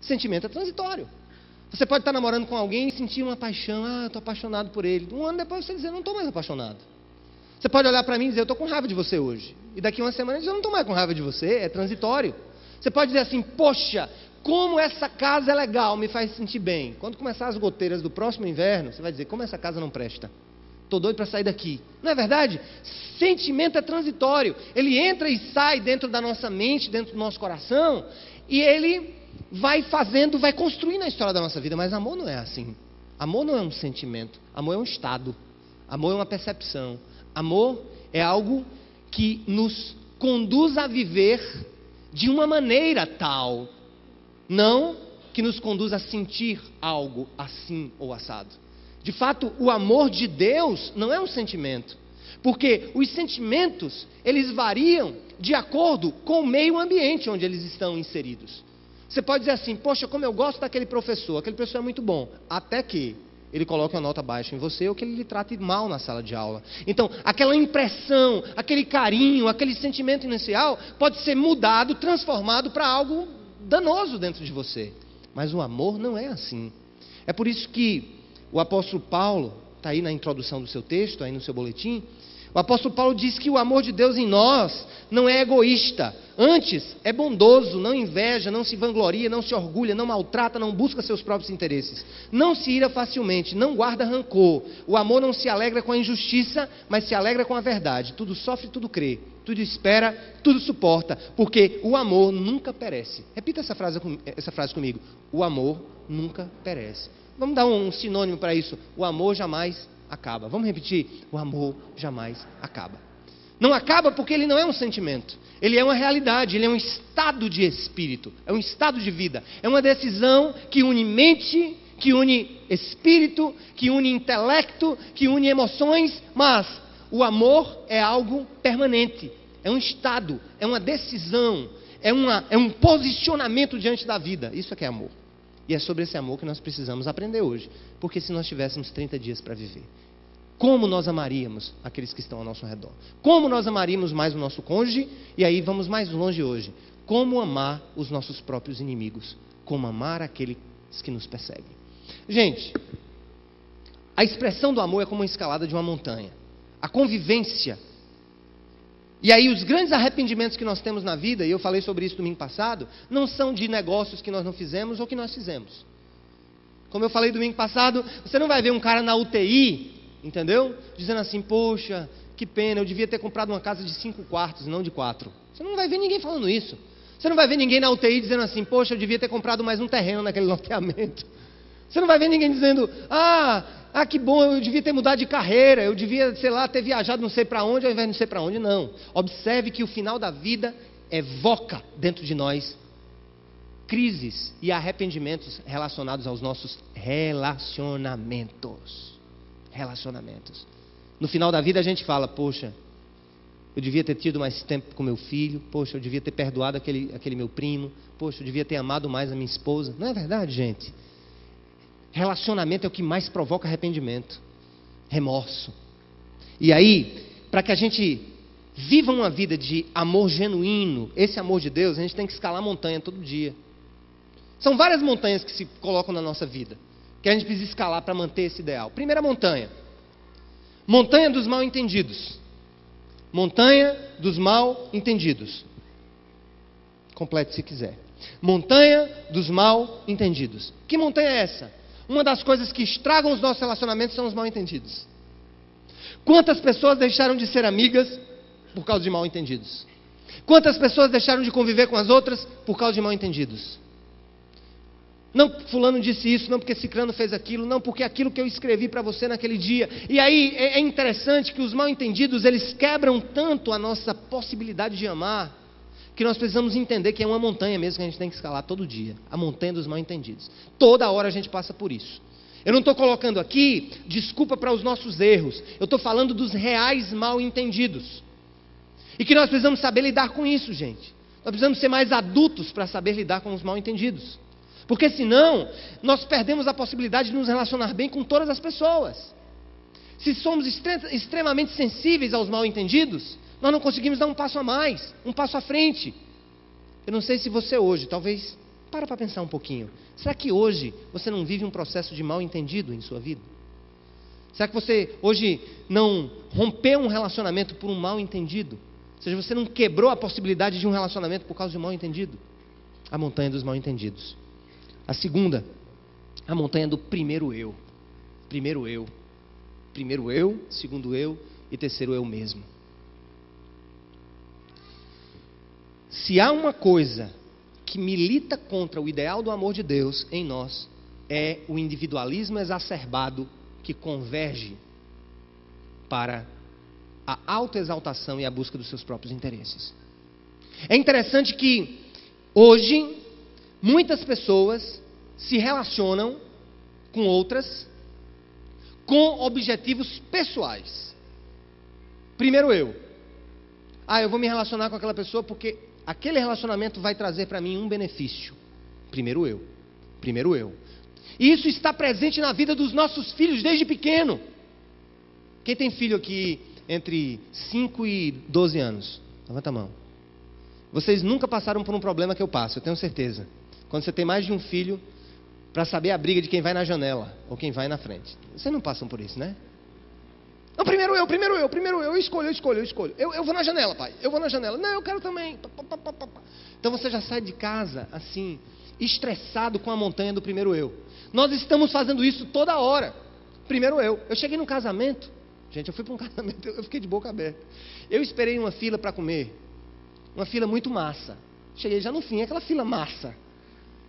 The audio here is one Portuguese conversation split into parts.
Sentimento é transitório. Você pode estar namorando com alguém e sentir uma paixão. Eu estou apaixonado por ele. Um ano depois você dizer, não estou mais apaixonado. Você pode olhar para mim e dizer, eu estou com raiva de você hoje. E daqui uma semana dizer, eu não estou mais com raiva de você, é transitório. Você pode dizer assim, poxa, como essa casa é legal, me faz sentir bem. Quando começar as goteiras do próximo inverno, você vai dizer, como essa casa não presta. Estou doido para sair daqui. Não é verdade? Sentimento é transitório. Ele entra e sai dentro da nossa mente, dentro do nosso coração, e ele vai fazendo, vai construindo a história da nossa vida. Mas amor não é assim. Amor não é um sentimento. Amor é um estado. Amor é uma percepção. Amor é algo que nos conduz a viver de uma maneira tal, não que nos conduz a sentir algo assim ou assado. De fato, o amor de Deus não é um sentimento, porque os sentimentos, eles variam de acordo com o meio ambiente onde eles estão inseridos. Você pode dizer assim, poxa, como eu gosto daquele professor, aquele professor é muito bom, até que ele coloque uma nota baixa em você ou que ele lhe trate mal na sala de aula. Então, aquela impressão, aquele carinho, aquele sentimento inicial pode ser mudado, transformado para algo danoso dentro de você. Mas o amor não é assim. É por isso que o apóstolo Paulo, está aí na introdução do seu texto, aí no seu boletim, o apóstolo Paulo diz que o amor de Deus em nós não é egoísta. Antes, é bondoso, não inveja, não se vangloria, não se orgulha, não maltrata, não busca seus próprios interesses. Não se ira facilmente, não guarda rancor. O amor não se alegra com a injustiça, mas se alegra com a verdade. Tudo sofre, tudo crê, tudo espera, tudo suporta, porque o amor nunca perece. Repita essa frase comigo. O amor nunca perece. Vamos dar um sinônimo para isso. O amor jamais acaba. Vamos repetir? O amor jamais acaba. Não acaba porque ele não é um sentimento. Ele é uma realidade, ele é um estado de espírito. É um estado de vida. É uma decisão que une mente, que une espírito, que une intelecto, que une emoções. Mas o amor é algo permanente. É um estado, é uma decisão, é um posicionamento diante da vida. Isso é que é amor. E é sobre esse amor que nós precisamos aprender hoje. Porque se nós tivéssemos 30 dias para viver, como nós amaríamos aqueles que estão ao nosso redor? Como nós amaríamos mais o nosso cônjuge? E aí vamos mais longe hoje. Como amar os nossos próprios inimigos? Como amar aqueles que nos perseguem? Gente, a expressão do amor é como uma escalada de uma montanha. A convivência. E aí os grandes arrependimentos que nós temos na vida, e eu falei sobre isso domingo passado, não são de negócios que nós não fizemos ou que nós fizemos. Como eu falei domingo passado, você não vai ver um cara na UTI, entendeu? Dizendo assim, poxa, que pena, eu devia ter comprado uma casa de 5 quartos, não de 4. Você não vai ver ninguém falando isso. Você não vai ver ninguém na UTI dizendo assim, poxa, eu devia ter comprado mais um terreno naquele loteamento. Você não vai ver ninguém dizendo, que bom, eu devia ter mudado de carreira, eu devia, sei lá, ter viajado não sei para onde, ao invés de não sei para onde. Não. Observe que o final da vida evoca dentro de nós crises e arrependimentos relacionados aos nossos relacionamentos. No final da vida a gente fala, poxa, eu devia ter tido mais tempo com meu filho, poxa, eu devia ter perdoado aquele meu primo, poxa, eu devia ter amado mais a minha esposa. Não é verdade, gente? Relacionamento é o que mais provoca arrependimento, remorso. E aí, para que a gente viva uma vida de amor genuíno, esse amor de Deus, a gente tem que escalar montanha todo dia. São várias montanhas que se colocam na nossa vida, que a gente precisa escalar para manter esse ideal. Primeira montanha, montanha dos mal entendidos. Montanha dos mal entendidos. Complete se quiser. Montanha dos mal entendidos. Que montanha é essa? Uma das coisas que estragam os nossos relacionamentos são os mal entendidos. Quantas pessoas deixaram de ser amigas por causa de mal entendidos? Quantas pessoas deixaram de conviver com as outras por causa de mal entendidos? Não, fulano disse isso, não porque ciclano fez aquilo, não porque aquilo que eu escrevi para você naquele dia. E aí é interessante que os mal entendidos, eles quebram tanto a nossa possibilidade de amar, que nós precisamos entender que é uma montanha mesmo que a gente tem que escalar todo dia. A montanha dos mal entendidos. Toda hora a gente passa por isso. Eu não estou colocando aqui desculpa para os nossos erros. Eu estou falando dos reais mal entendidos. E que nós precisamos saber lidar com isso, gente. Nós precisamos ser mais adultos para saber lidar com os mal entendidos. Porque senão, nós perdemos a possibilidade de nos relacionar bem com todas as pessoas. Se somos extremamente sensíveis aos mal entendidos, nós não conseguimos dar um passo a mais, um passo à frente. Eu não sei se você hoje, talvez Para pensar um pouquinho. Será que hoje você não vive um processo de mal entendido em sua vida? Será que você hoje não rompeu um relacionamento por um mal entendido? Ou seja, você não quebrou a possibilidade de um relacionamento por causa de um mal entendido? A montanha dos mal entendidos. A segunda, a montanha do primeiro eu. Primeiro eu. Primeiro eu, segundo eu e terceiro eu mesmo. Se há uma coisa que milita contra o ideal do amor de Deus em nós, é o individualismo exacerbado que converge para a autoexaltação e a busca dos seus próprios interesses. É interessante que hoje muitas pessoas se relacionam com outras com objetivos pessoais. Primeiro eu. Eu vou me relacionar com aquela pessoa porque aquele relacionamento vai trazer para mim um benefício. Primeiro eu. Primeiro eu. E isso está presente na vida dos nossos filhos desde pequeno. Quem tem filho aqui entre 5 e 12 anos? Levanta a mão. Vocês nunca passaram por um problema que eu passo, eu tenho certeza. Quando você tem mais de um filho, para saber a briga de quem vai na janela ou quem vai na frente. Vocês não passam por isso, né? Não, primeiro eu escolho. Eu vou na janela, pai. Eu vou na janela. Não, eu quero também. Então você já sai de casa assim, estressado com a montanha do primeiro eu. Nós estamos fazendo isso toda hora. Primeiro eu. Eu cheguei num casamento. Gente, eu fui para um casamento, eu fiquei de boca aberta. Eu esperei uma fila para comer. Uma fila muito massa. Cheguei já no fim, aquela fila massa.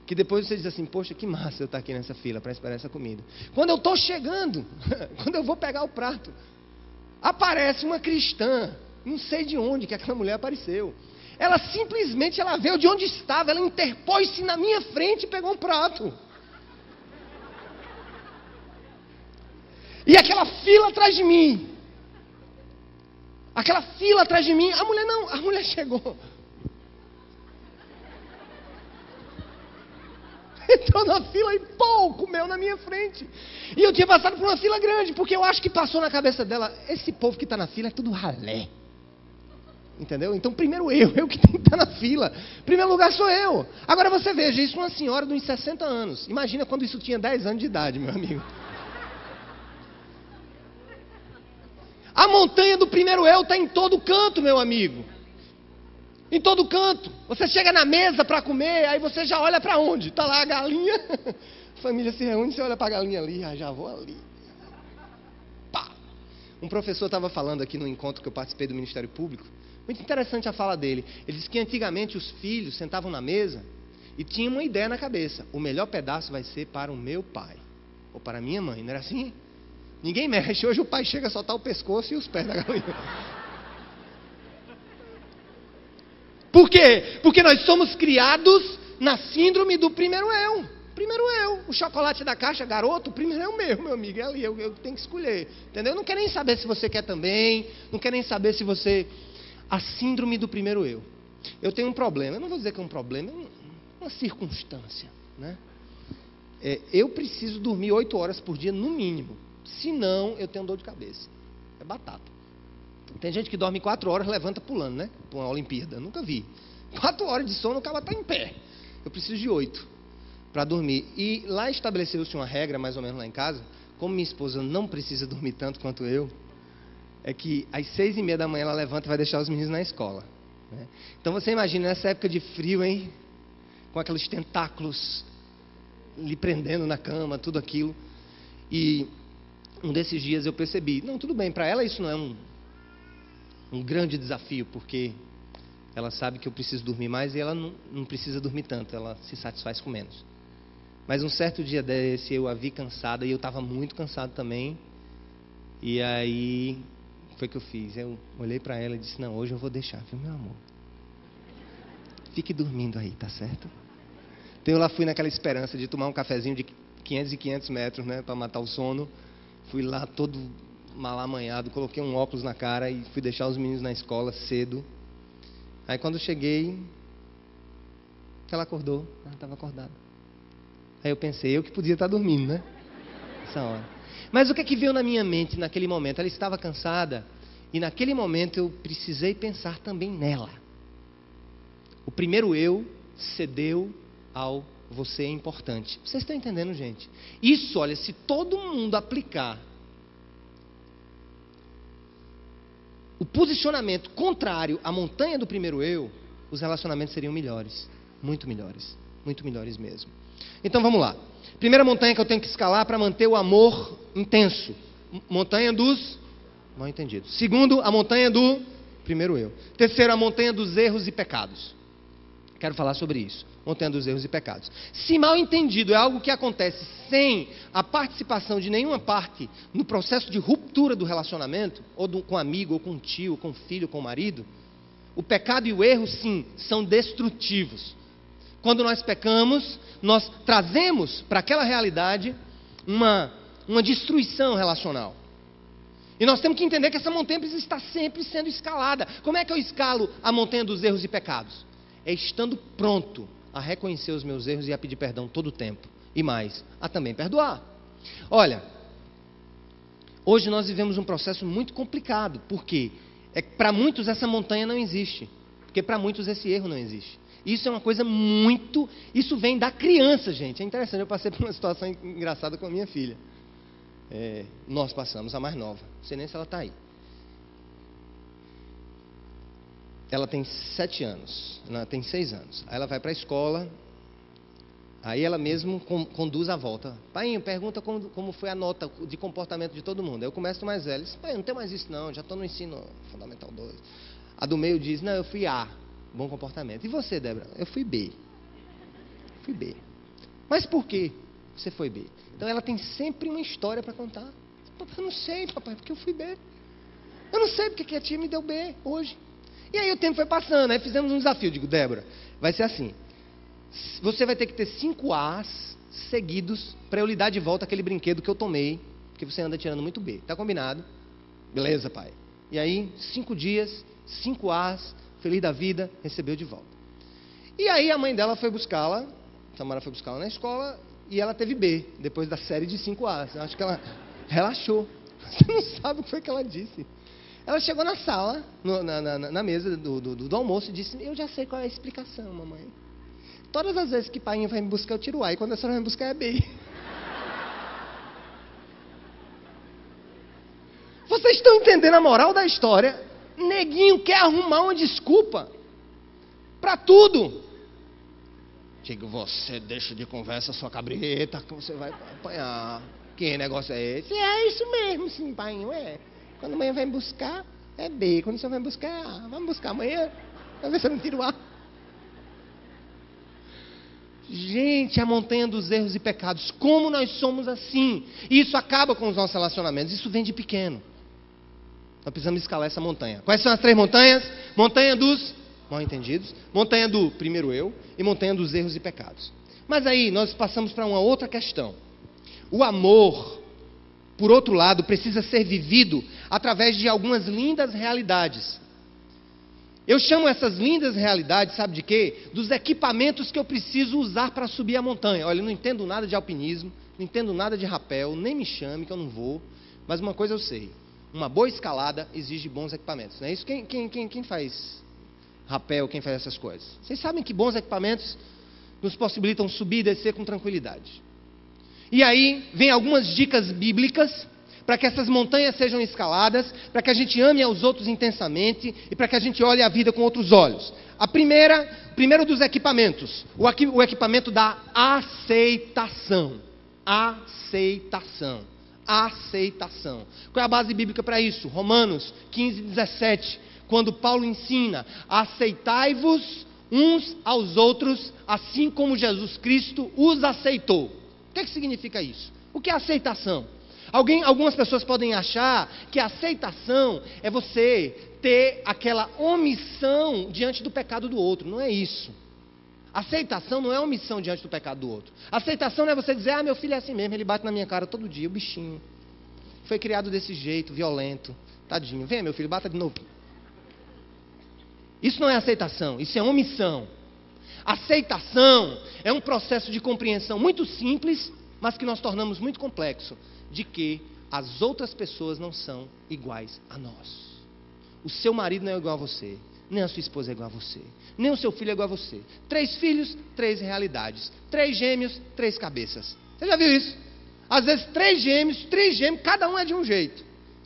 Que depois você diz assim, poxa, que massa eu estar aqui nessa fila para esperar essa comida. Quando eu estou chegando, quando eu vou pegar o prato, aparece uma cristã, não sei de onde que aquela mulher apareceu. Ela simplesmente, ela veio de onde estava, ela interpôs-se na minha frente e pegou um prato. E aquela fila atrás de mim. Aquela fila atrás de mim, a mulher chegou. Entrou na fila e comeu na minha frente. E eu tinha passado por uma fila grande, porque eu acho que passou na cabeça dela, esse povo que está na fila é tudo ralé. Entendeu? Então primeiro eu que tenho que estar na fila. Primeiro lugar sou eu. Agora você veja, isso é uma senhora de uns 60 anos. Imagina quando isso tinha 10 anos de idade, meu amigo. A montanha do primeiro eu está em todo canto, meu amigo. Em todo canto. Você chega na mesa para comer, aí você já olha para onde? Está lá a galinha. A família se reúne, você olha para a galinha ali, já vou ali. Pá. Um professor estava falando aqui no encontro que eu participei do Ministério Público. Muito interessante a fala dele. Ele disse que antigamente os filhos sentavam na mesa e tinham uma ideia na cabeça. O melhor pedaço vai ser para o meu pai. Ou para a minha mãe, não era assim? Ninguém mexe. Hoje o pai chega a soltar o pescoço e os pés da galinha. Por quê? Porque nós somos criados na síndrome do primeiro eu. Primeiro eu. O chocolate da caixa, garoto, o primeiro é o meu amigo. É ali, eu tenho que escolher. Entendeu? Não quer nem saber se você quer também. Não quer nem saber se você... A síndrome do primeiro eu. Eu tenho um problema. Eu não vou dizer que é um problema, é uma circunstância. Né? Eu preciso dormir 8 horas por dia, no mínimo. Senão, eu tenho dor de cabeça. É batata. Tem gente que dorme 4 horas, levanta pulando, né? Para uma Olimpíada. Eu nunca vi. 4 horas de sono, o cara está em pé. Eu preciso de 8 para dormir. E lá estabeleceu-se uma regra, mais ou menos lá em casa. Como minha esposa não precisa dormir tanto quanto eu, é que às 6h30 da manhã ela levanta e vai deixar os meninos na escola. Né? Então você imagina, nessa época de frio, hein? Com aqueles tentáculos lhe prendendo na cama, tudo aquilo. E um desses dias eu percebi, não, tudo bem, para ela isso não é um grande desafio, porque ela sabe que eu preciso dormir mais e ela não precisa dormir tanto, ela se satisfaz com menos. Mas um certo dia desse eu a vi cansada e eu estava muito cansado também. E aí foi que eu fiz, eu olhei para ela e disse, não, hoje eu vou deixar, viu, meu amor? Fique dormindo aí, tá certo? Então eu lá fui naquela esperança de tomar um cafezinho de 500 e 500 metros, né, para matar o sono. Fui lá todo mal amanhado, coloquei um óculos na cara e fui deixar os meninos na escola cedo. Aí quando eu cheguei, ela acordou, ela estava acordada. Aí eu pensei, eu que podia estar dormindo, né? Essa hora. Mas o que é que veio na minha mente naquele momento? Ela estava cansada e naquele momento eu precisei pensar também nela. O primeiro eu cedeu ao você é importante. Vocês estão entendendo, gente? Isso, olha, se todo mundo aplicar o posicionamento contrário à montanha do primeiro eu, os relacionamentos seriam melhores. Muito melhores. Muito melhores mesmo. Então vamos lá. Primeira montanha que eu tenho que escalar para manter o amor intenso. Montanha dos mal entendidos. Segundo, a montanha do primeiro eu. Terceiro, a montanha dos erros e pecados. Quero falar sobre isso. Montanha dos erros e pecados. Se mal entendido é algo que acontece sem a participação de nenhuma parte no processo de ruptura do relacionamento, ou com amigo, ou com tio, ou com filho, ou com marido, o pecado e o erro, sim, são destrutivos. Quando nós pecamos, nós trazemos para aquela realidade uma destruição relacional. E nós temos que entender que essa montanha precisa estar sempre sendo escalada. Como é que eu escalo a montanha dos erros e pecados? É estando pronto a reconhecer os meus erros e a pedir perdão todo o tempo. E mais, a também perdoar. Olha, hoje nós vivemos um processo muito complicado. Por quê? Para muitos essa montanha não existe. Porque para muitos esse erro não existe. Isso é uma coisa muito... Isso vem da criança, gente. É interessante, eu passei por uma situação engraçada com a minha filha. Nós passamos, a mais nova. Não sei nem se ela está aí. Ela tem 7 anos. Não, tem 6 anos. Aí ela vai para a escola. Aí ela mesmo conduz a volta. Pai, pergunta como foi a nota de comportamento de todo mundo. Aí eu começo do mais velho. Pai, não tem mais isso não. Já estou no ensino fundamental 2. A do meio diz, não, eu fui A. Bom comportamento. E você, Débora? Eu fui B. Fui B. Mas por quê você foi B? Então ela tem sempre uma história para contar. Papai, eu não sei, papai, porque eu fui B. Eu não sei porque a tia me deu B hoje. E aí o tempo foi passando, aí fizemos um desafio. Digo, Débora, vai ser assim. Você vai ter que ter 5 A's seguidos para eu lhe dar de volta aquele brinquedo que eu tomei, porque você anda tirando muito B. Tá combinado? Beleza, pai. E aí, 5 dias, 5 A's, feliz da vida, recebeu de volta. E aí a mãe dela foi buscá-la, Tamara foi buscá-la na escola, e ela teve B, depois da série de 5 A's. Eu acho que ela relaxou. Você não sabe o que foi que ela disse. Ela chegou na sala, na mesa do almoço, e disse, eu já sei qual é a explicação, mamãe. Todas as vezes que pai vai me buscar, eu tiro A, e quando a senhora vai me buscar, é B. Vocês estão entendendo a moral da história? Neguinho quer arrumar uma desculpa para tudo. Digo, você deixa de conversa sua cabrita, que você vai apanhar. Que negócio é esse? É isso mesmo, sim, pai, é. Quando amanhã vai me buscar, é B. Quando você vai me buscar, é A. Vamos buscar amanhã. Vai ver se eu não tiro A. Gente, a montanha dos erros e pecados. Como nós somos assim? E isso acaba com os nossos relacionamentos. Isso vem de pequeno. Nós precisamos escalar essa montanha. Quais são as 3 montanhas? Montanha dos mal entendidos, montanha do primeiro eu e montanha dos erros e pecados. Mas aí nós passamos para uma outra questão. O amor, por outro lado, precisa ser vivido através de algumas lindas realidades. Eu chamo essas lindas realidades, sabe de quê? Dos equipamentos que eu preciso usar para subir a montanha. Olha, eu não entendo nada de alpinismo, não entendo nada de rapel, nem me chame que eu não vou. Mas uma coisa eu sei, uma boa escalada exige bons equipamentos. Não é isso? Quem faz rapel, quem faz essas coisas? Vocês sabem que bons equipamentos nos possibilitam subir e descer com tranquilidade. E aí, vem algumas dicas bíblicas para que essas montanhas sejam escaladas, para que a gente ame aos outros intensamente e para que a gente olhe a vida com outros olhos. Primeiro dos equipamentos, o equipamento da aceitação. Aceitação. Aceitação. Qual é a base bíblica para isso? Romanos 15, 17, quando Paulo ensina, aceitai-vos uns aos outros, assim como Jesus Cristo os aceitou. O que significa isso? O que é aceitação? Algumas pessoas podem achar que a aceitação é você ter aquela omissão diante do pecado do outro. Não é isso. Aceitação não é omissão diante do pecado do outro. Aceitação não é você dizer, meu filho é assim mesmo, ele bate na minha cara todo dia, o bichinho. Foi criado desse jeito, violento. Tadinho, vem meu filho, bata de novo. Isso não é aceitação, isso é omissão. Aceitação é um processo de compreensão muito simples, mas que nós tornamos muito complexo, de que as outras pessoas não são iguais a nós. O seu marido não é igual a você, nem a sua esposa é igual a você, nem o seu filho é igual a você. 3 filhos, 3 realidades. 3 gêmeos, 3 cabeças. Você já viu isso? Às vezes 3 gêmeos, cada um é de um jeito.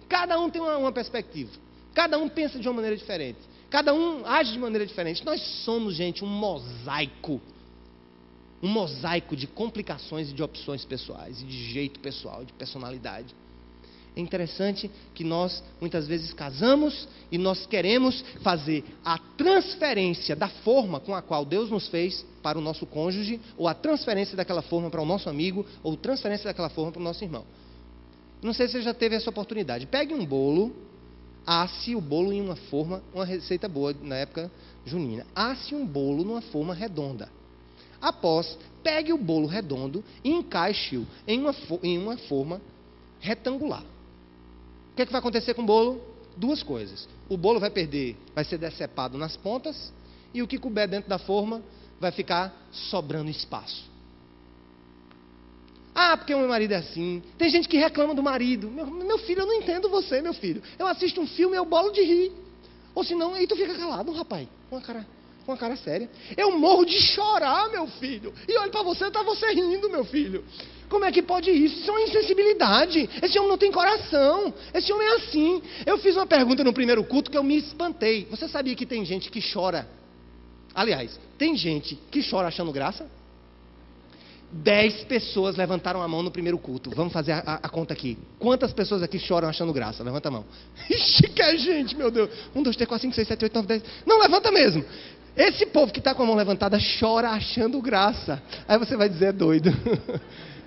Cada um tem uma perspectiva. Cada um pensa de uma maneira diferente. Cada um age de maneira diferente. Nós somos, gente, um mosaico. Um mosaico de complicações e de opções pessoais, e de jeito pessoal, de personalidade. É interessante que nós, muitas vezes, casamos e nós queremos fazer a transferência da forma com a qual Deus nos fez para o nosso cônjuge, ou a transferência daquela forma para o nosso amigo, ou transferência daquela forma para o nosso irmão. Não sei se você já teve essa oportunidade. Pegue um bolo, asse o bolo em uma forma, uma receita boa na época junina. Asse um bolo numa forma redonda. Após, pegue o bolo redondo e encaixe-o em uma forma retangular. O que é que vai acontecer com o bolo? 2 coisas. O bolo vai ser decepado nas pontas, e o que couber dentro da forma vai ficar sobrando espaço. Ah, porque o meu marido é assim. Tem gente que reclama do marido. Meu filho, eu não entendo você, meu filho. Eu assisto um filme e eu bolo de rir. Ou senão, aí tu fica calado, rapaz, com uma cara séria. Eu morro de chorar, meu filho. E olho para você, tá você rindo, meu filho. Como é que pode isso? Isso é uma insensibilidade. Esse homem não tem coração. Esse homem é assim. Eu fiz uma pergunta no primeiro culto que eu me espantei. Você sabia que tem gente que chora? Aliás, tem gente que chora achando graça? 10 pessoas levantaram a mão no primeiro culto. Vamos fazer a conta aqui. Quantas pessoas aqui choram achando graça? Levanta a mão. Ixi, que é gente, meu Deus. 1, 2, 3, 4, 5, 6, 7, 8, 9, 10. Não, levanta mesmo. Esse povo que está com a mão levantada chora achando graça. Aí você vai dizer, é doido.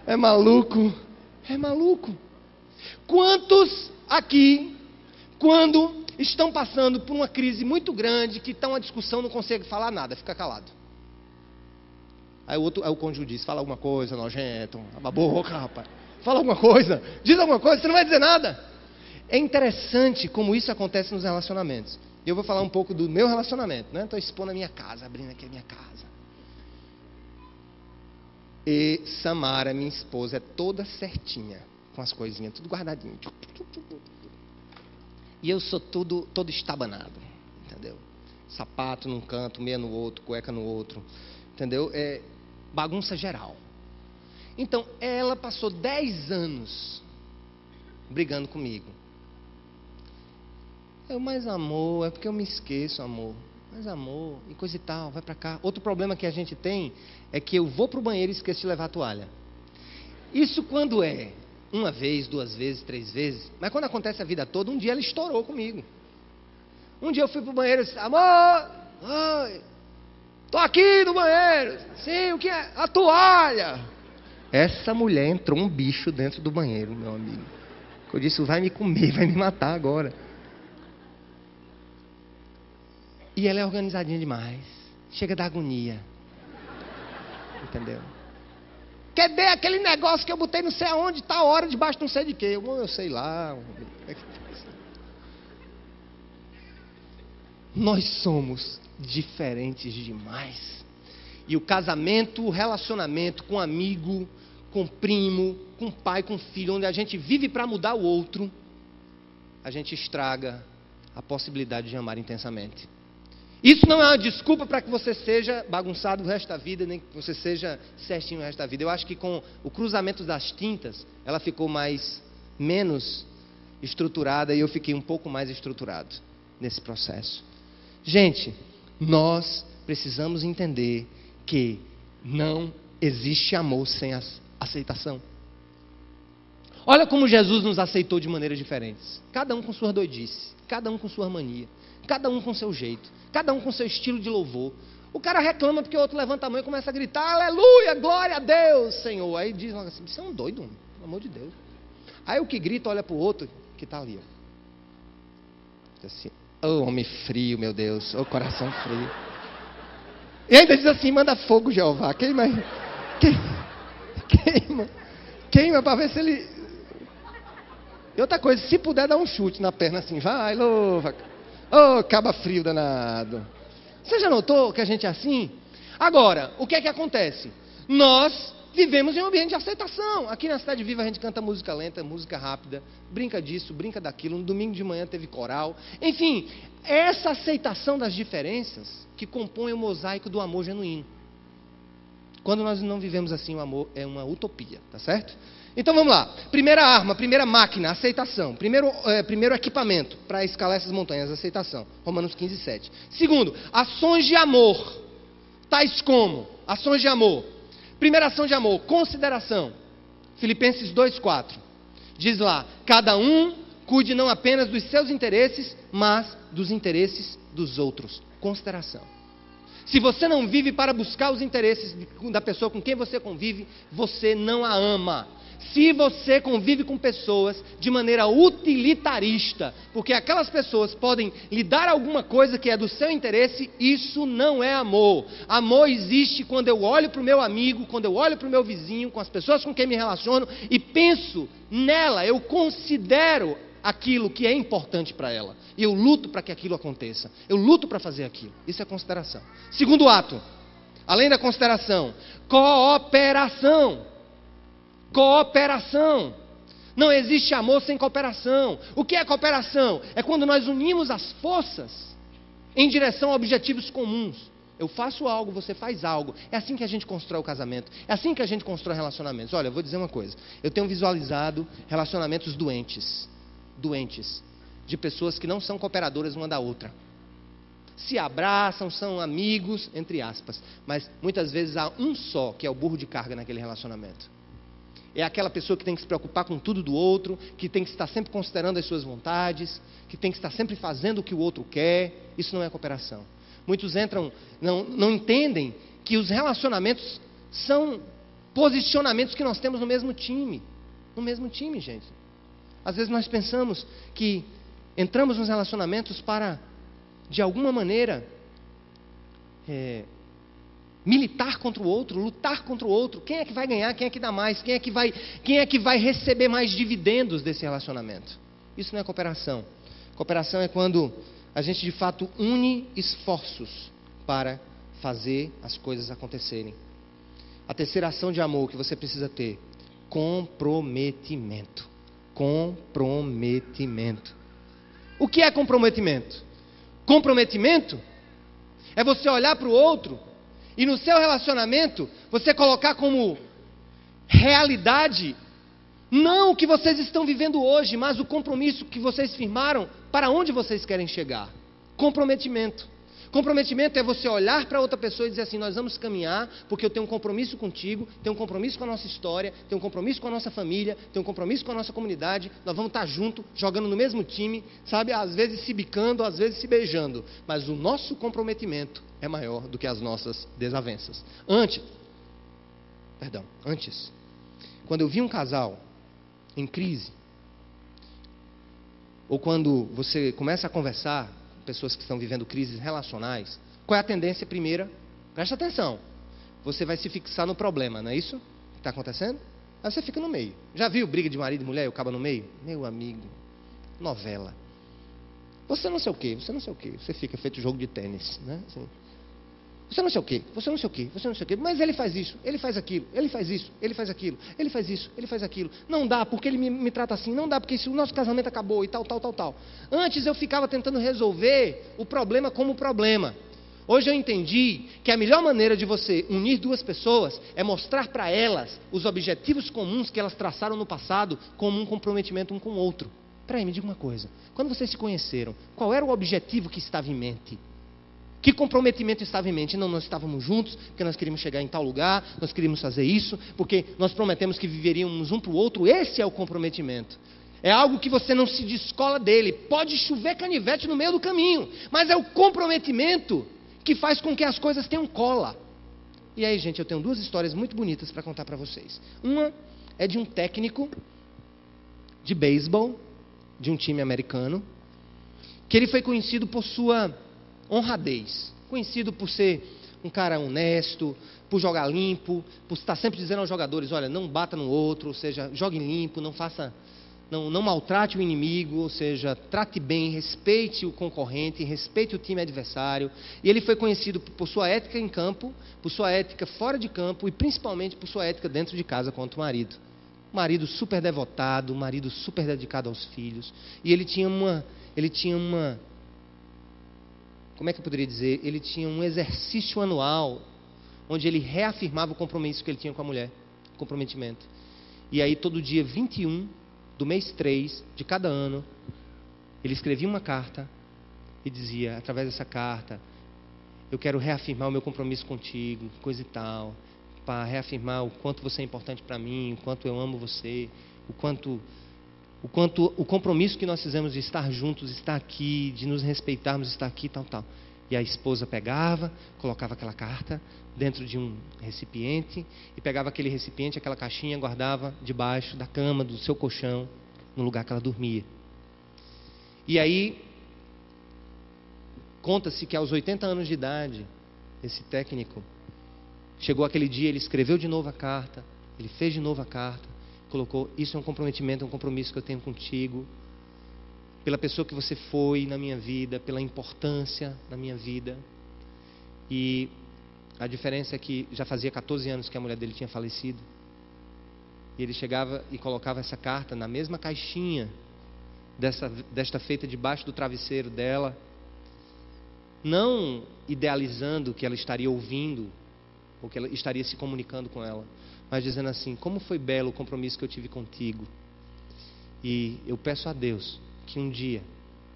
É maluco. É maluco. Quantos aqui, quando estão passando por uma crise muito grande, que está uma discussão, não consegue falar nada, fica calado? Aí o cônjuge diz, fala alguma coisa, nojento, abre a boca, rapaz. Fala alguma coisa, diz alguma coisa, você não vai dizer nada. É interessante como isso acontece nos relacionamentos. Eu vou falar um pouco do meu relacionamento, né? Estou expondo a minha casa, abrindo aqui a minha casa. E Samara, minha esposa, é toda certinha, com as coisinhas, tudo guardadinho. E eu sou todo estabanado, entendeu? Sapato num canto, meia no outro, cueca no outro, entendeu? É bagunça geral. Então, ela passou 10 anos brigando comigo. Mas amor, é porque eu me esqueço, amor. Mas amor, e coisa e tal, vai pra cá. Outro problema que a gente tem é que eu vou pro banheiro e esqueço de levar a toalha. Isso quando é 1 vez, 2 vezes, 3 vezes. Mas quando acontece a vida toda, um dia ela estourou comigo. Um dia eu fui pro banheiro e disse, amor, tô aqui no banheiro. Sim, o que é? A toalha. Essa mulher entrou um bicho dentro do banheiro, meu amigo. Eu disse, vai me comer, vai me matar agora. E ela é organizadinha demais. Chega da agonia. Entendeu? Cadê aquele negócio que eu botei não sei aonde, tá a hora, debaixo não sei de quê? Eu sei lá. Nós somos diferentes demais. E o casamento, o relacionamento com amigo, com primo, com pai, com filho, onde a gente vive para mudar o outro, a gente estraga a possibilidade de amar intensamente. Isso não é uma desculpa para que você seja bagunçado o resto da vida, nem que você seja certinho o resto da vida. Eu acho que com o cruzamento das tintas, ela ficou menos estruturada e eu fiquei um pouco mais estruturado nesse processo. Gente, nós precisamos entender que não existe amor sem aceitação. Olha como Jesus nos aceitou de maneiras diferentes. Cada um com sua doidice, cada um com sua mania, cada um com seu jeito, cada um com seu estilo de louvor. O cara reclama porque o outro levanta a mão e começa a gritar, aleluia, glória a Deus, Senhor. Aí diz assim, você é um doido, homem, pelo amor de Deus. Aí o que grita olha para o outro que está ali. Diz assim, homem frio, meu Deus, coração frio. E ainda diz assim, manda fogo, Jeová, queima para ver se ele... E outra coisa, se puder dar um chute na perna assim, vai, louva. Caba frio danado. Você já notou que a gente é assim? Agora, o que é que acontece? Nós vivemos em um ambiente de aceitação. Aqui na Cidade Viva a gente canta música lenta, música rápida, brinca disso, brinca daquilo. No domingo de manhã teve coral. Enfim, essa aceitação das diferenças que compõe o mosaico do amor genuíno. Quando nós não vivemos assim, o amor é uma utopia, tá certo? Então vamos lá. Primeira arma, primeira máquina, aceitação. Primeiro equipamento para escalar essas montanhas, aceitação. Romanos 15, 7. Segundo, ações de amor. Tais como ações de amor. Primeira ação de amor, consideração. Filipenses 2,4. Diz lá, cada um cuide não apenas dos seus interesses, mas dos interesses dos outros. Consideração. Se você não vive para buscar os interesses da pessoa com quem você convive, você não a ama. Se você convive com pessoas de maneira utilitarista, porque aquelas pessoas podem lhe dar alguma coisa que é do seu interesse, isso não é amor. Amor existe quando eu olho para o meu amigo, quando eu olho para o meu vizinho, com as pessoas com quem me relaciono e penso nela, eu considero aquilo que é importante para ela. E eu luto para que aquilo aconteça. Eu luto para fazer aquilo. Isso é consideração. Segundo ato, além da consideração, cooperação. Cooperação. Não existe amor sem cooperação. O que é cooperação? É quando nós unimos as forças em direção a objetivos comuns. Eu faço algo, você faz algo. É assim que a gente constrói o casamento. É assim que a gente constrói relacionamentos. Olha, eu vou dizer uma coisa. Eu tenho visualizado relacionamentos doentes. Doentes. De pessoas que não são cooperadoras uma da outra. Se abraçam, são amigos, entre aspas. Mas muitas vezes há um só que é o burro de carga naquele relacionamento. É aquela pessoa que tem que se preocupar com tudo do outro, que tem que estar sempre considerando as suas vontades, que tem que estar sempre fazendo o que o outro quer. Isso não é cooperação. Muitos entram, não entendem que os relacionamentos são posicionamentos que nós temos no mesmo time. No mesmo time, gente. Às vezes nós pensamos que entramos nos relacionamentos para, de alguma maneira, militar contra o outro, lutar contra o outro. Quem é que vai ganhar? Quem é que dá mais? Quem é que vai receber mais dividendos desse relacionamento? Isso não é cooperação. Cooperação é quando a gente de fato une esforços para fazer as coisas acontecerem. A terceira ação de amor que você precisa ter: comprometimento. Comprometimento. O que é comprometimento? Comprometimento é você olhar para o outro e no seu relacionamento você colocar como realidade não o que vocês estão vivendo hoje, mas o compromisso que vocês firmaram para onde vocês querem chegar. Comprometimento. Comprometimento é você olhar para outra pessoa e dizer assim: nós vamos caminhar porque eu tenho um compromisso contigo, tenho um compromisso com a nossa história, tenho um compromisso com a nossa família, tenho um compromisso com a nossa comunidade, nós vamos estar juntos, jogando no mesmo time, sabe, às vezes se bicando, às vezes se beijando, mas o nosso comprometimento é maior do que as nossas desavenças. Antes, quando eu vi um casal em crise, ou quando você começa a conversar pessoas que estão vivendo crises relacionais, qual é a tendência primeira? Presta atenção. Você vai se fixar no problema, não é isso que está acontecendo? Aí você fica no meio. Já viu briga de marido e mulher e acaba no meio? Meu amigo, novela. Você não sei o quê, você não sei o quê. Você fica feito jogo de tênis, né? Assim. Você não sei o quê, você não sei o quê, você não sei o quê. Mas ele faz isso, ele faz aquilo, ele faz isso, ele faz aquilo, ele faz isso, ele faz aquilo. Não dá porque ele me trata assim, não dá porque o nosso casamento acabou e tal. Antes eu ficava tentando resolver o problema como problema. Hoje eu entendi que a melhor maneira de você unir duas pessoas é mostrar para elas os objetivos comuns que elas traçaram no passado como um comprometimento um com o outro. Peraí, me diga uma coisa. Quando vocês se conheceram, qual era o objetivo que estava em mente? Que comprometimento estava em mente? Não, nós estávamos juntos porque nós queríamos chegar em tal lugar, nós queríamos fazer isso, porque nós prometemos que viveríamos um para o outro. Esse é o comprometimento. É algo que você não se descola dele. Pode chover canivete no meio do caminho, mas é o comprometimento que faz com que as coisas tenham cola. E aí, gente, eu tenho duas histórias muito bonitas para contar para vocês. Uma é de um técnico de beisebol, de um time americano, que ele foi conhecido por sua honradez, conhecido por ser um cara honesto, por jogar limpo, por estar sempre dizendo aos jogadores: olha, não bata no outro, ou seja, jogue limpo, não faça não maltrate o inimigo, ou seja, trate bem, respeite o concorrente, respeite o time adversário. E ele foi conhecido por sua ética em campo, por sua ética fora de campo e principalmente por sua ética dentro de casa quanto marido. Um marido super devotado, um marido super dedicado aos filhos. E ele tinha uma, como é que eu poderia dizer? Ele tinha um exercício anual onde ele reafirmava o compromisso que ele tinha com a mulher, o comprometimento. E aí todo dia 21 do mês 3 de cada ano, ele escrevia uma carta e dizia, através dessa carta, eu quero reafirmar o meu compromisso contigo, coisa e tal, para reafirmar o quanto você é importante para mim, o quanto eu amo você, o compromisso que nós fizemos de estar juntos, estar aqui, de nos respeitarmos, estar aqui, tal, tal. E a esposa pegava, colocava aquela carta dentro de um recipiente e pegava aquele recipiente, aquela caixinha, guardava debaixo da cama, do seu colchão, no lugar que ela dormia. E aí, conta-se que aos 80 anos de idade, esse técnico, chegou aquele dia, ele escreveu de novo a carta, ele fez de novo a carta, colocou, isso é um comprometimento, é um compromisso que eu tenho contigo, pela pessoa que você foi na minha vida, pela importância na minha vida. E a diferença é que já fazia 14 anos que a mulher dele tinha falecido. E ele chegava e colocava essa carta na mesma caixinha desta feita debaixo do travesseiro dela, não idealizando que ela estaria ouvindo ou que ela estaria se comunicando com ela, mas dizendo assim, como foi belo o compromisso que eu tive contigo. E eu peço a Deus que um dia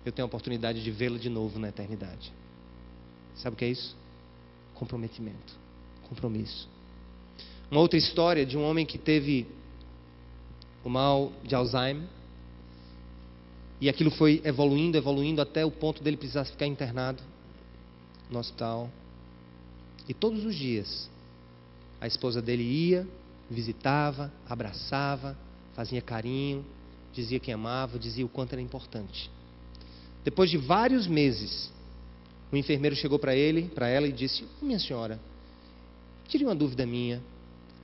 eu tenha a oportunidade de vê-lo de novo na eternidade. Sabe o que é isso? Comprometimento, compromisso. Uma outra história de um homem que teve o mal de Alzheimer, e aquilo foi evoluindo até o ponto dele precisar ficar internado no hospital. E todos os dias a esposa dele ia, visitava, abraçava, fazia carinho, dizia que amava, dizia o quanto era importante. Depois de vários meses, o enfermeiro chegou para ela e disse, minha senhora, tire uma dúvida minha.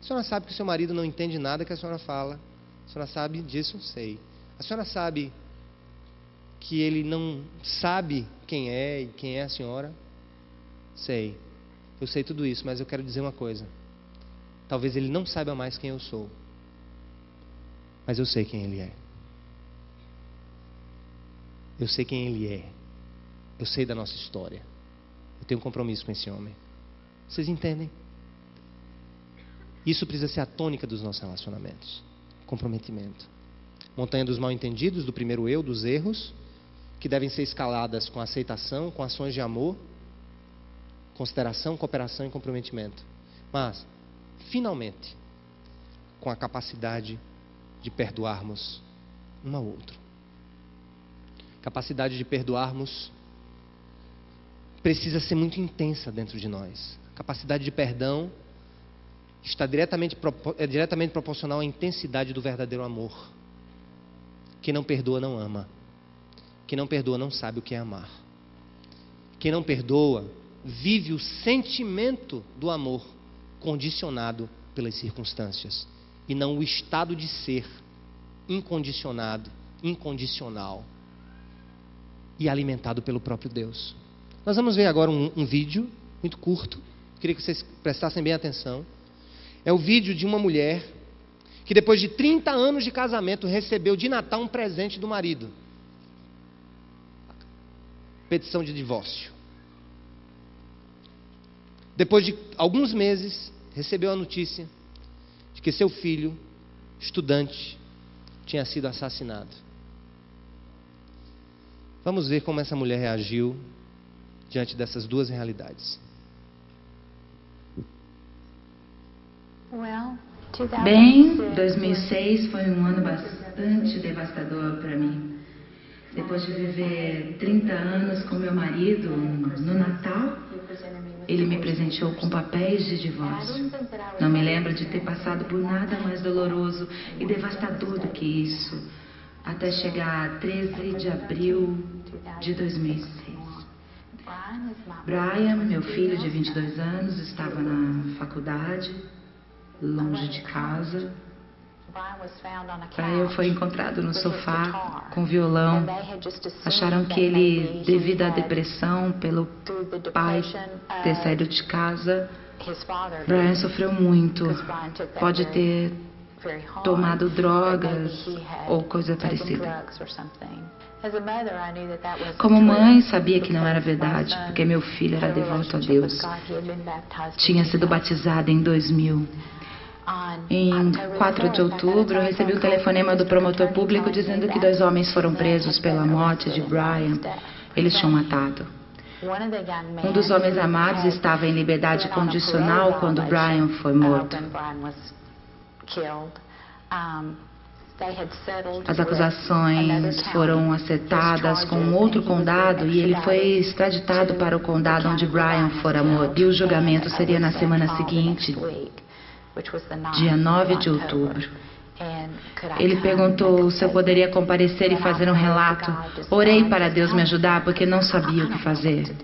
A senhora sabe que o seu marido não entende nada que a senhora fala. A senhora sabe disso? Sei. A senhora sabe que ele não sabe quem é e quem é a senhora? Sei. Eu sei tudo isso, mas eu quero dizer uma coisa. Talvez ele não saiba mais quem eu sou, mas eu sei quem ele é. Eu sei quem ele é. Eu sei da nossa história. Eu tenho um compromisso com esse homem. Vocês entendem? Isso precisa ser a tônica dos nossos relacionamentos. Comprometimento. Montanha dos mal-entendidos, do primeiro eu, dos erros, que devem ser escaladas com aceitação, com ações de amor, consideração, cooperação e comprometimento. Mas, finalmente, com a capacidade de perdoarmos um ao outro. Capacidade de perdoarmos precisa ser muito intensa dentro de nós. A capacidade de perdão é diretamente proporcional à intensidade do verdadeiro amor. Quem não perdoa não ama. Quem não perdoa não sabe o que é amar. Quem não perdoa vive o sentimento do amor condicionado pelas circunstâncias e não o estado de ser incondicionado, incondicional e alimentado pelo próprio Deus. Nós vamos ver agora um vídeo muito curto. Queria que vocês prestassem bem atenção. É o vídeo de uma mulher que depois de 30 anos de casamento recebeu de Natal um presente do marido. Petição de divórcio. Depois de alguns meses, recebeu a notícia de que seu filho, estudante, tinha sido assassinado. Vamos ver como essa mulher reagiu diante dessas duas realidades. Bem, 2006 foi um ano bastante devastador para mim. Depois de viver 30 anos com meu marido, no Natal, ele me presenteou com papéis de divórcio. Não me lembro de ter passado por nada mais doloroso e devastador do que isso, até chegar a 13 de abril de 2006. Brian, meu filho de 22 anos, estava na faculdade, longe de casa, Brian foi encontrado no sofá com violão. Acharam que ele, devido à depressão, pelo pai ter saído de casa, Brian sofreu muito. Pode ter tomado drogas ou coisa parecida. Como mãe, sabia que não era verdade, porque meu filho era devoto a Deus. Tinha sido batizado em 2000. Em 4 de outubro, eu recebi um telefonema do promotor público dizendo que 2 homens foram presos pela morte de Brian. Eles tinham matado. Um dos homens amados estava em liberdade condicional quando Brian foi morto. As acusações foram acertadas com um outro condado e ele foi extraditado para o condado onde Brian fora morto. E o julgamento seria na semana seguinte, dia 9 de outubro. Ele perguntou se eu poderia comparecer e fazer um relato. Orei para Deus me ajudar porque não sabia o que fazer.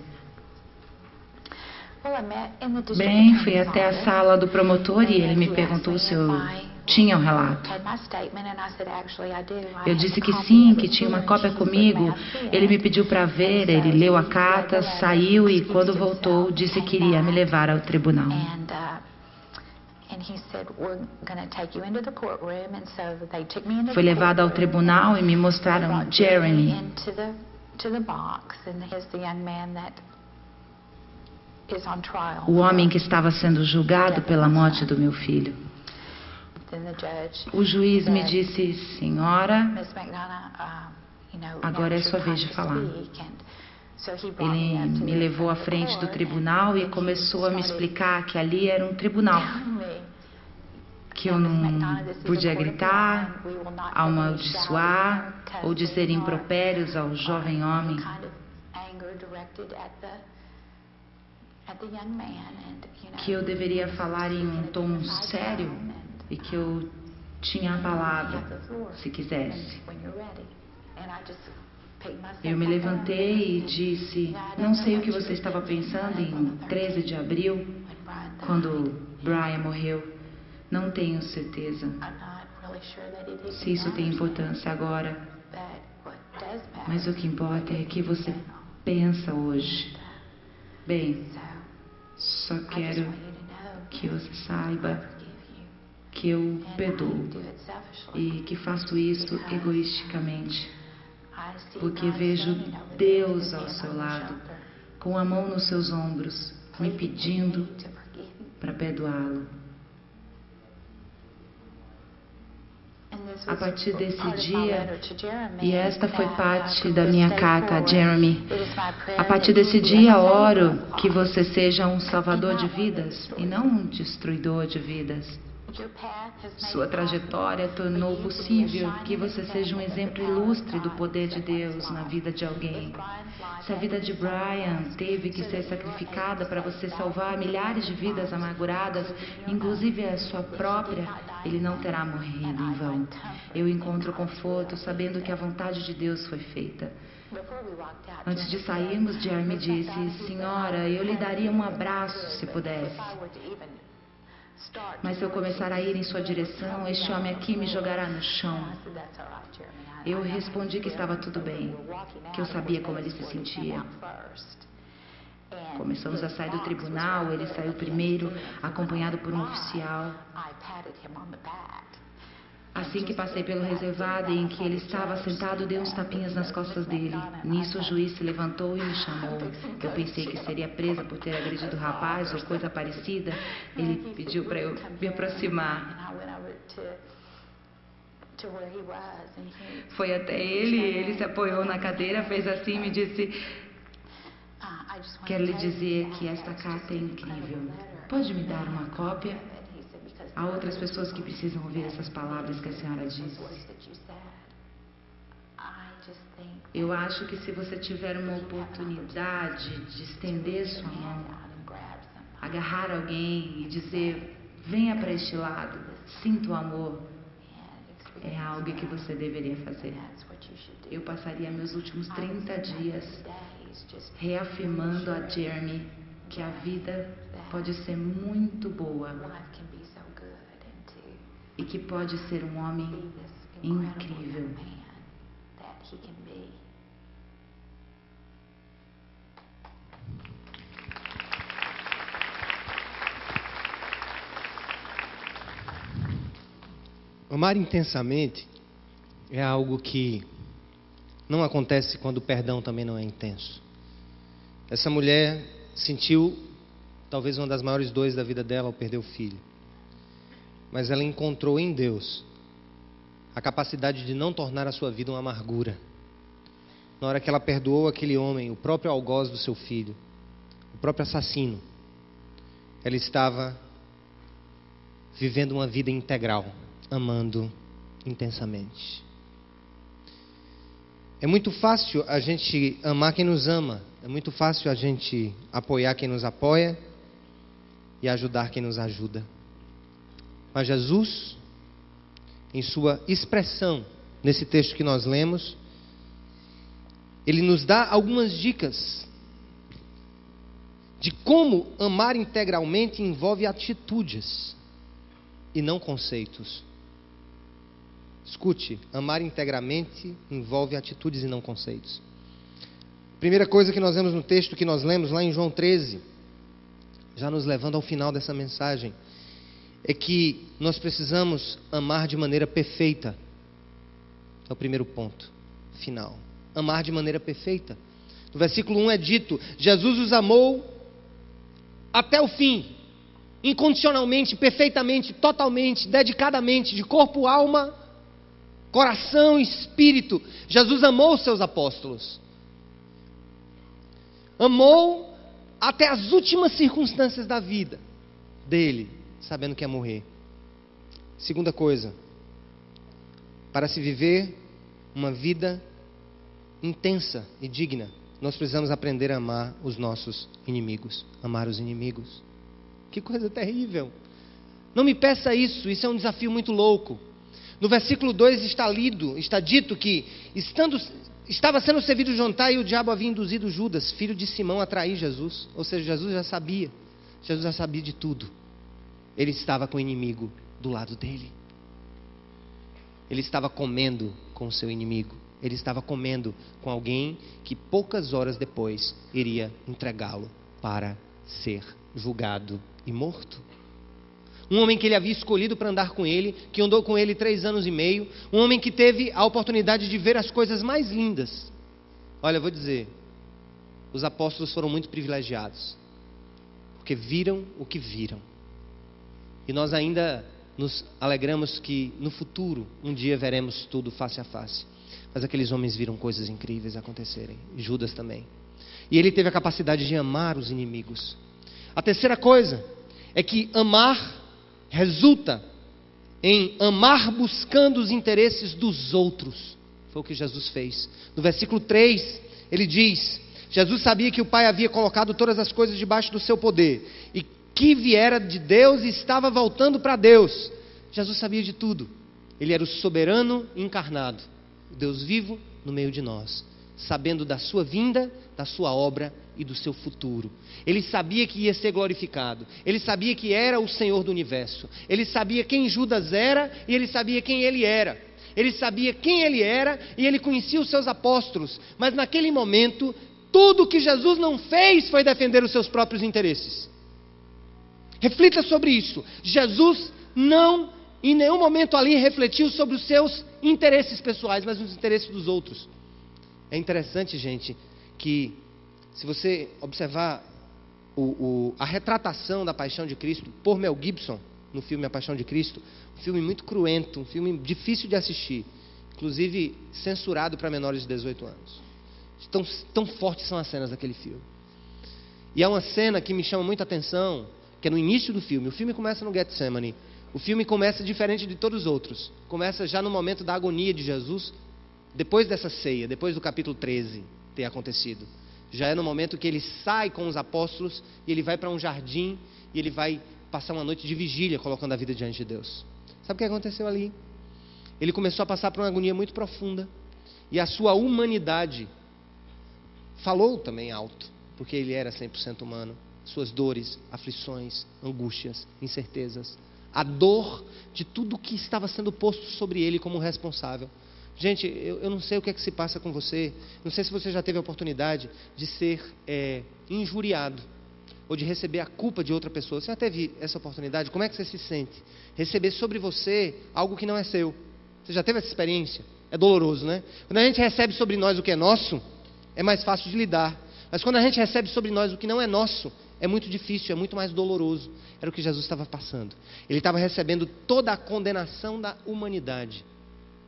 Bem, fui até a sala do promotor e ele me perguntou se eu tinha um relato. Eu disse que sim, que tinha uma cópia comigo. Ele me pediu para ver, ele leu a carta, saiu e quando voltou disse que iria me levar ao tribunal. Fui levado ao tribunal e me mostraram Jeremy. O homem que estava sendo julgado pela morte do meu filho. O juiz me disse, senhora, agora é sua vez de falar. Ele me levou à frente do tribunal e começou a me explicar que ali era um tribunal. Que eu não podia gritar, amaldiçoar ou dizer impropérios ao jovem homem. Que eu deveria falar em um tom sério e que eu tinha a palavra, se quisesse. Eu me levantei e disse, não sei o que você estava pensando em 13 de abril, quando Brian morreu. Não tenho certeza se isso tem importância agora. Mas o que importa é o que você pensa hoje. Bem, só quero que você saiba que eu perdoo e que faço isso egoisticamente, porque vejo Deus ao seu lado, com a mão nos seus ombros, me pedindo para perdoá-lo. A partir desse dia, e esta foi parte da minha carta a Jeremy, a partir desse dia oro que você seja um salvador de vidas e não um destruidor de vidas. Sua trajetória tornou possível que você seja um exemplo ilustre do poder de Deus na vida de alguém. Se a vida de Brian teve que ser sacrificada para você salvar milhares de vidas amarguradas, inclusive a sua própria, ele não terá morrido em vão. Eu encontro conforto sabendo que a vontade de Deus foi feita. Antes de sairmos, Jeremy disse, senhora, eu lhe daria um abraço se pudesse. Mas se eu começar a ir em sua direção, este homem aqui me jogará no chão. Eu respondi que estava tudo bem, que eu sabia como ele se sentia. Começamos a sair do tribunal, ele saiu primeiro, acompanhado por um oficial. Assim que passei pelo reservado em que ele estava sentado, dei uns tapinhas nas costas dele. Nisso o juiz se levantou e me chamou. Eu pensei que seria presa por ter agredido o rapaz ou coisa parecida. Ele pediu para eu me aproximar. Foi até ele se apoiou na cadeira, fez assim e me disse, quero lhe dizer que esta carta é incrível. Pode me dar uma cópia? Há outras pessoas que precisam ouvir essas palavras que a senhora disse. Eu acho que se você tiver uma oportunidade de estender sua mão, agarrar alguém e dizer, venha para este lado, sinta o amor, é algo que você deveria fazer. Eu passaria meus últimos 30 dias reafirmando a Jeremy que a vida pode ser muito boa. e que pode ser um homem incrível. Amar intensamente é algo que não acontece quando o perdão também não é intenso. Essa mulher sentiu talvez uma das maiores dores da vida dela ao perder o filho. Mas ela encontrou em Deus a capacidade de não tornar a sua vida uma amargura. Na hora que ela perdoou aquele homem, o próprio algoz do seu filho, o próprio assassino, ela estava vivendo uma vida integral, amando intensamente. É muito fácil a gente amar quem nos ama. É muito fácil a gente apoiar quem nos apoia e ajudar quem nos ajuda. Mas Jesus, em sua expressão, nesse texto que nós lemos, ele nos dá algumas dicas de como amar integralmente envolve atitudes e não conceitos. Escute, amar integralmente envolve atitudes e não conceitos. Primeira coisa que nós vemos no texto que nós lemos lá em João 13, já nos levando ao final dessa mensagem, é que nós precisamos amar de maneira perfeita. É o primeiro ponto, final. Amar de maneira perfeita. No versículo 1 é dito: Jesus os amou até o fim, incondicionalmente, perfeitamente, totalmente, dedicadamente, de corpo, alma, coração e espírito. Jesus amou os seus apóstolos. Amou até as últimas circunstâncias da vida dele, sabendo que ia morrer. Segunda coisa, para se viver uma vida intensa e digna, nós precisamos aprender a amar os nossos inimigos. Amar os inimigos. Que coisa terrível. Não me peça isso, isso é um desafio muito louco. No versículo 2 está dito que estava sendo servido o jantar e o diabo havia induzido Judas, filho de Simão, a trair Jesus. Ou seja, Jesus já sabia de tudo. Ele estava com o inimigo do lado dele. Ele estava comendo com o seu inimigo. Ele estava comendo com alguém que poucas horas depois iria entregá-lo para ser julgado e morto. Um homem que ele havia escolhido para andar com ele, que andou com ele 3 anos e meio, um homem que teve a oportunidade de ver as coisas mais lindas. Olha, eu vou dizer, os apóstolos foram muito privilegiados, porque viram o que viram. E nós ainda nos alegramos que no futuro, um dia veremos tudo face a face. Mas aqueles homens viram coisas incríveis acontecerem, Judas também. E ele teve a capacidade de amar os inimigos. A terceira coisa é que amar resulta em amar buscando os interesses dos outros. Foi o que Jesus fez. No versículo 3, ele diz: Jesus sabia que o Pai havia colocado todas as coisas debaixo do seu poder, e que viera de Deus e estava voltando para Deus. Jesus sabia de tudo. Ele era o soberano encarnado, o Deus vivo no meio de nós, sabendo da sua vinda, da sua obra e do seu futuro. Ele sabia que ia ser glorificado. Ele sabia que era o Senhor do universo. Ele sabia quem Judas era e ele sabia quem ele era. Ele sabia quem ele era e ele conhecia os seus apóstolos. Mas naquele momento, tudo que Jesus não fez foi defender os seus próprios interesses. Reflita sobre isso. Jesus não, em nenhum momento ali, refletiu sobre os seus interesses pessoais, mas os interesses dos outros. É interessante, gente, que se você observar a retratação da paixão de Cristo por Mel Gibson, no filme A Paixão de Cristo, um filme muito cruento, um filme difícil de assistir, inclusive censurado para menores de 18 anos. Tão fortes são as cenas daquele filme. E há uma cena que me chama muita atenção, que é no início do filme. O filme começa no Getsemane. O filme começa diferente de todos os outros. Começa já no momento da agonia de Jesus, depois dessa ceia, depois do capítulo 13 ter acontecido. Já é no momento que ele sai com os apóstolos e ele vai para um jardim e ele vai passar uma noite de vigília colocando a vida diante de Deus. Sabe o que aconteceu ali? Ele começou a passar por uma agonia muito profunda e a sua humanidade falou também alto, porque ele era 100% humano. Suas dores, aflições, angústias, incertezas, a dor de tudo que estava sendo posto sobre ele como responsável. Gente, eu não sei o que é que se passa com você, não sei se você já teve a oportunidade de ser injuriado, ou de receber a culpa de outra pessoa. Você já teve essa oportunidade? Como é que você se sente? Receber sobre você algo que não é seu. Você já teve essa experiência? É doloroso, né? Quando a gente recebe sobre nós o que é nosso, é mais fácil de lidar. Mas quando a gente recebe sobre nós o que não é nosso, é muito difícil, é muito mais doloroso. Era o que Jesus estava passando. Ele estava recebendo toda a condenação da humanidade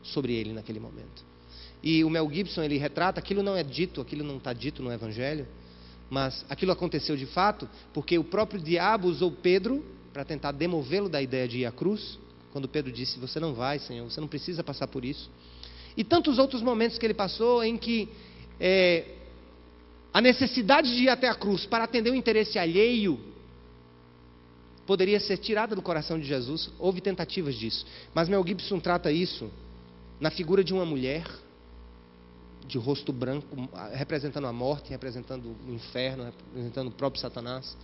sobre ele naquele momento. E o Mel Gibson, ele retrata, aquilo não é dito, aquilo não está dito no Evangelho, mas aquilo aconteceu de fato, porque o próprio diabo usou Pedro para tentar demovê-lo da ideia de ir à cruz, quando Pedro disse, você não vai, Senhor, você não precisa passar por isso. E tantos outros momentos que ele passou em que a necessidade de ir até a cruz para atender o interesse alheio poderia ser tirada do coração de Jesus. Houve tentativas disso, mas Mel Gibson trata isso na figura de uma mulher de rosto branco, representando a morte, representando o inferno, representando o próprio Satanás,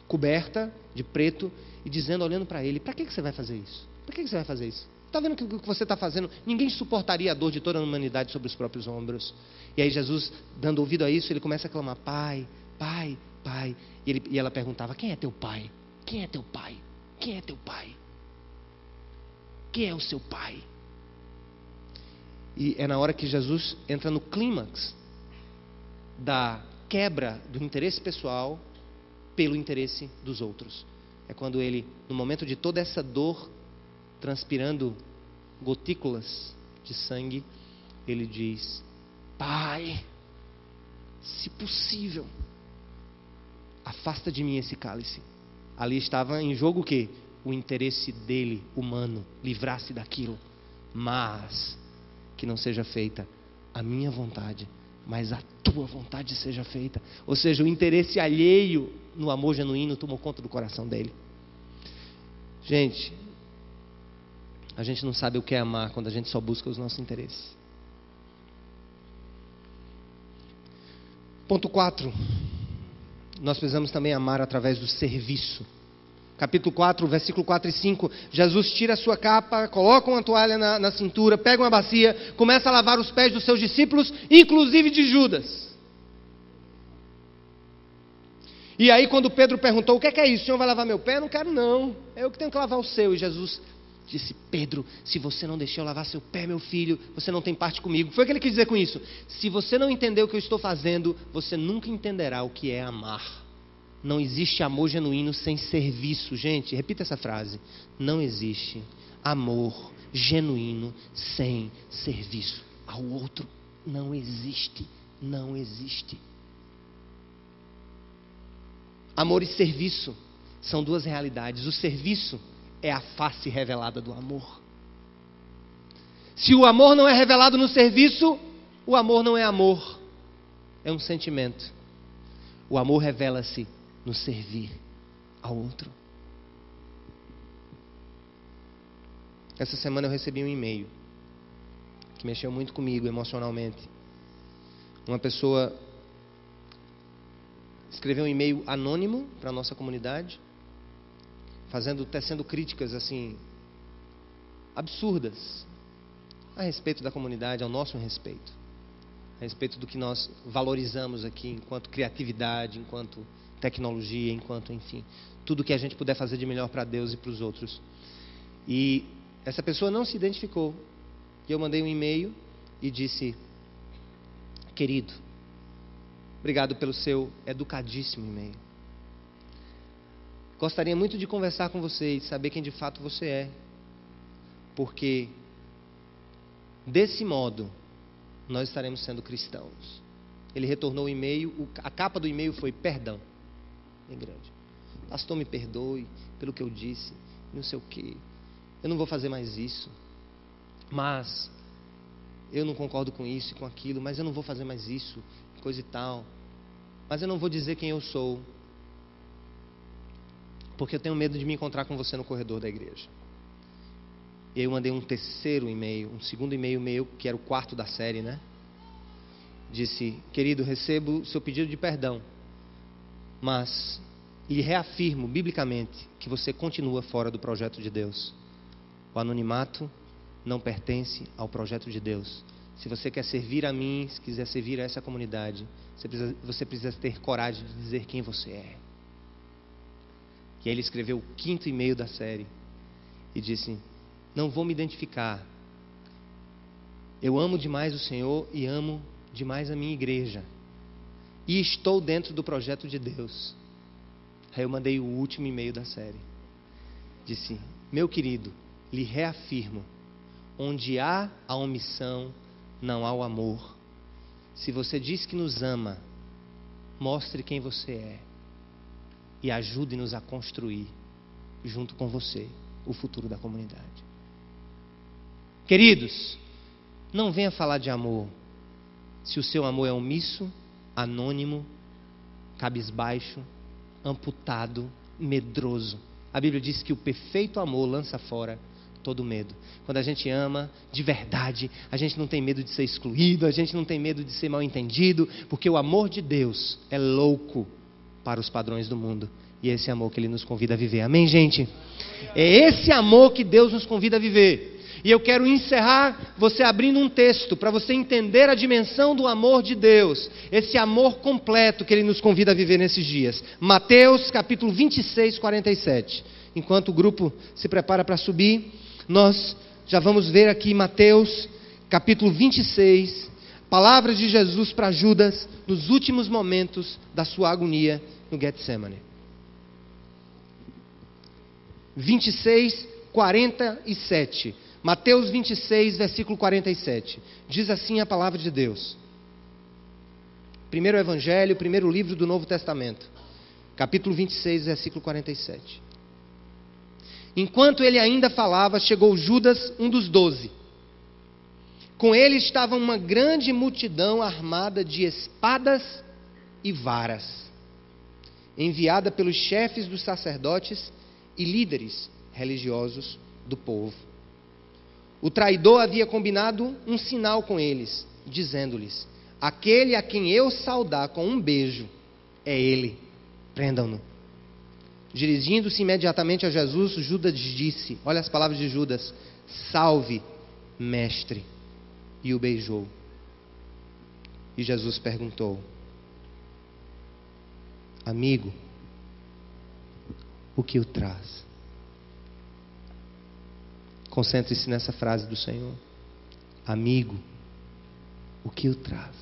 coberta de preto e dizendo, olhando para ele, para que você vai fazer isso? Para que você vai fazer isso? Está vendo o que você está fazendo? Ninguém suportaria a dor de toda a humanidade sobre os próprios ombros. E aí Jesus, dando ouvido a isso, ele começa a clamar, Pai, Pai, Pai. E ela perguntava, quem é teu pai? Quem é teu pai? Quem é teu pai? Quem é o seu pai? E é na hora que Jesus entra no clímax da quebra do interesse pessoal pelo interesse dos outros. É quando ele, no momento de toda essa dor, transpirando gotículas de sangue, ele diz, Pai, se possível, afasta de mim esse cálice. Ali estava em jogo o quê? O interesse dele, humano, livrar-se daquilo. Mas que não seja feita a minha vontade, mas a tua vontade seja feita. Ou seja, o interesse alheio no amor genuíno tomou conta do coração dele. Gente, a gente não sabe o que é amar quando a gente só busca os nossos interesses. Ponto 4. Nós precisamos também amar através do serviço. Capítulo 4, versículo 4 e 5, Jesus tira a sua capa, coloca uma toalha na cintura, pega uma bacia, começa a lavar os pés dos seus discípulos, inclusive de Judas. E aí quando Pedro perguntou, o que é isso? O Senhor vai lavar meu pé? Não quero não, eu que tenho que lavar o seu. E Jesus disse, Pedro, se você não deixar eu lavar seu pé, meu filho, você não tem parte comigo. Foi o que ele quis dizer com isso. Se você não entender o que eu estou fazendo, você nunca entenderá o que é amar. Não existe amor genuíno sem serviço. Gente, repita essa frase. Não existe amor genuíno sem serviço ao outro. Não existe. Não existe. Amor e serviço são duas realidades. O serviço é a face revelada do amor. Se o amor não é revelado no serviço, o amor não é amor. É um sentimento. O amor revela-se no servir ao outro. Essa semana eu recebi um e-mail que mexeu muito comigo emocionalmente. Uma pessoa escreveu um e-mail anônimo para a nossa comunidade, tecendo críticas assim absurdas a respeito da comunidade, ao nosso respeito, a respeito do que nós valorizamos aqui enquanto criatividade, enquanto tecnologia, enquanto, enfim, tudo que a gente puder fazer de melhor para Deus e para os outros. E essa pessoa não se identificou. E eu mandei um e-mail e disse, querido, obrigado pelo seu educadíssimo e-mail. Gostaria muito de conversar com você e saber quem de fato você é. Porque desse modo nós estaremos sendo cristãos. Ele retornou o e-mail, a capa do e-mail foi perdão. Bem grande. Pastor, me perdoe pelo que eu disse, não sei o que. Eu não vou fazer mais isso. Mas eu não concordo com isso e com aquilo, mas eu não vou fazer mais isso, coisa e tal. Mas eu não vou dizer quem eu sou, porque eu tenho medo de me encontrar com você no corredor da igreja. E aí eu mandei um terceiro e-mail, um segundo e-mail meu, que era o quarto da série, né? Disse, querido, recebo seu pedido de perdão, mas E reafirmo biblicamente que você continua fora do projeto de Deus. O anonimato não pertence ao projeto de Deus. Se você quer servir a mim, se quiser servir a essa comunidade, você precisa ter coragem de dizer quem você é. E aí ele escreveu o 5º e-mail da série e disse: não vou me identificar. Eu amo demais o Senhor e amo demais a minha igreja. E estou dentro do projeto de Deus. Aí eu mandei o último e-mail da série. Disse: meu querido, lhe reafirmo, onde há a omissão, não há o amor. Se você diz que nos ama, mostre quem você é. E ajude-nos a construir, junto com você, o futuro da comunidade. Queridos, não venha falar de amor se o seu amor é omisso, anônimo, cabisbaixo, amputado, medroso. A Bíblia diz que o perfeito amor lança fora todo medo. Quando a gente ama de verdade, a gente não tem medo de ser excluído, a gente não tem medo de ser mal entendido, porque o amor de Deus é louco para os padrões do mundo. E é esse amor que Ele nos convida a viver. Amém, gente? É esse amor que Deus nos convida a viver. E eu quero encerrar você abrindo um texto para você entender a dimensão do amor de Deus. Esse amor completo que Ele nos convida a viver nesses dias. Mateus capítulo 26, 47. Enquanto o grupo se prepara para subir, nós já vamos ver aqui Mateus capítulo 26, palavras de Jesus para Judas nos últimos momentos da sua agonia no Getsemane. 26, 47. Mateus 26, versículo 47. Diz assim a palavra de Deus. Primeiro evangelho, primeiro livro do Novo Testamento. Capítulo 26, versículo 47. Enquanto ele ainda falava, chegou Judas, um dos 12. Com ele estava uma grande multidão armada de espadas e varas, enviada pelos chefes dos sacerdotes e líderes religiosos do povo. O traidor havia combinado um sinal com eles, dizendo-lhes: aquele a quem eu saudar com um beijo é ele, prendam-no. Dirigindo-se imediatamente a Jesus, Judas disse, olha as palavras de Judas: salve, mestre, e o beijou. E Jesus perguntou: amigo, o que o traz? Concentre-se nessa frase do Senhor. Amigo, o que o traz?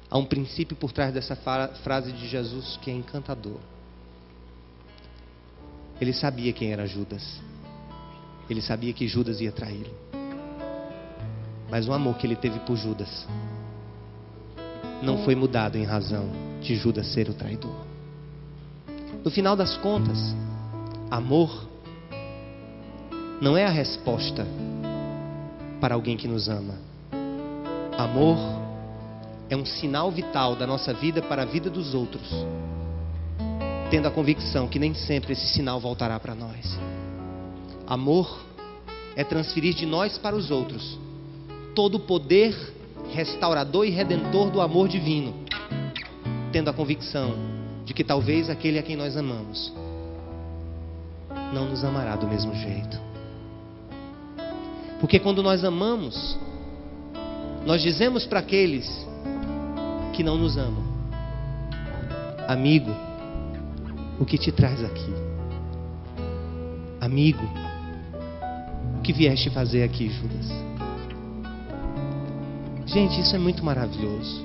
Há um princípio por trás dessa frase de Jesus que é encantador. Ele sabia quem era Judas. Ele sabia que Judas ia traí-lo. Mas o amor que ele teve por Judas não foi mudado em razão de Judas ser o traidor. No final das contas, amor não é a resposta para alguém que nos ama. Amor é um sinal vital da nossa vida para a vida dos outros, tendo a convicção que nem sempre esse sinal voltará para nós. Amor é transferir de nós para os outros todo o poder restaurador e redentor do amor divino, tendo a convicção de que talvez aquele a quem nós amamos não nos amará do mesmo jeito. Porque quando nós amamos, nós dizemos para aqueles que não nos amam: amigo, o que te traz aqui? Amigo, o que vieste fazer aqui, Judas? Gente, isso é muito maravilhoso.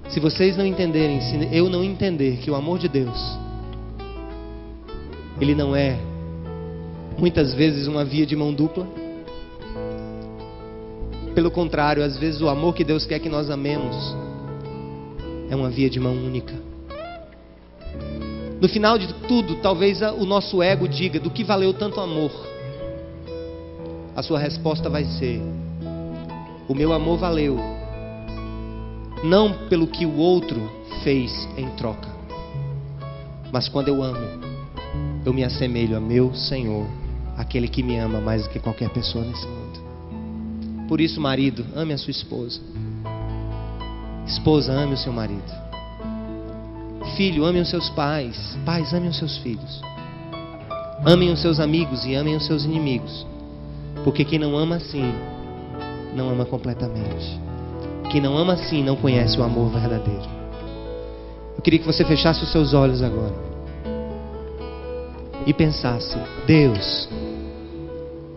Se vocês não entenderem, se eu não entender que o amor de Deus, ele não é muitas vezes uma via de mão dupla. Pelo contrário, às vezes o amor que Deus quer que nós amemos é uma via de mão única. No final de tudo, talvez o nosso ego diga: do que valeu tanto amor? A sua resposta vai ser: o meu amor valeu não pelo que o outro fez em troca, mas quando eu amo, eu me assemelho a meu Senhor, aquele que me ama mais do que qualquer pessoa nesse mundo. Por isso, marido, ame a sua esposa. Esposa, ame o seu marido. filho, amem os seus pais. Pais, amem os seus filhos. Amem os seus amigos e amem os seus inimigos. Porque quem não ama assim, não ama completamente. Quem não ama assim, não conhece o amor verdadeiro. Eu queria que você fechasse os seus olhos agora e pensasse: Deus,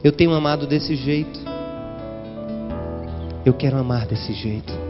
eu tenho amado desse jeito. Eu quero amar desse jeito.